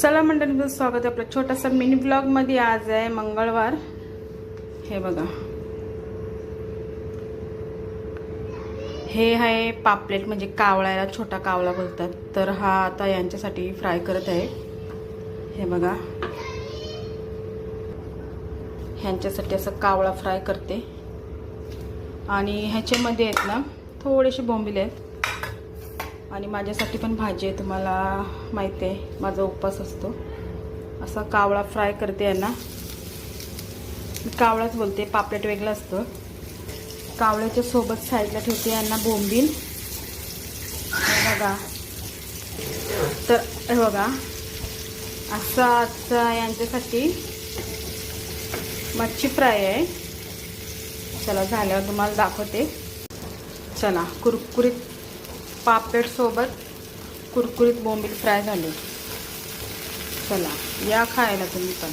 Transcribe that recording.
चला मंडळींचं स्वागत आहे आपल्या छोटासा मिनी ब्लॉग मध्ये। आज आहे मंगळवार। हे बघा, हे आहे पापलेट, म्हणजे कावळ्याला छोटा कावळा बोलतात। तर हा आता यांच्यासाठी फ्राय करत आहे। हे बघा, ह्यांच्यासाठी असं कावळा फ्राय करते। आणि ह्याच्यामध्ये आहेत ना थोडेसे बोंबील आहेत, आणि माझ्यासाठी पण भाजी आहे। तुम्हाला माहिती आहे माझा उपवास असतो। असा कावळा फ्राय करते यांना। कावळाच बोलते, पापलेट वेगळं असतं। कावळ्याच्या सोबत साईडला ठेवते यांना बोंबील। हे बघा, तर हे बघा असा यांच्यासाठी मच्छी फ्राय आहे। चला झाल्यावर तुम्हाला दाखवते। चला, कुरकुरीत पापलेट सोबत कुरकुरीत बोंबील फ्राय झाले। चला या खायला तुम्ही पण।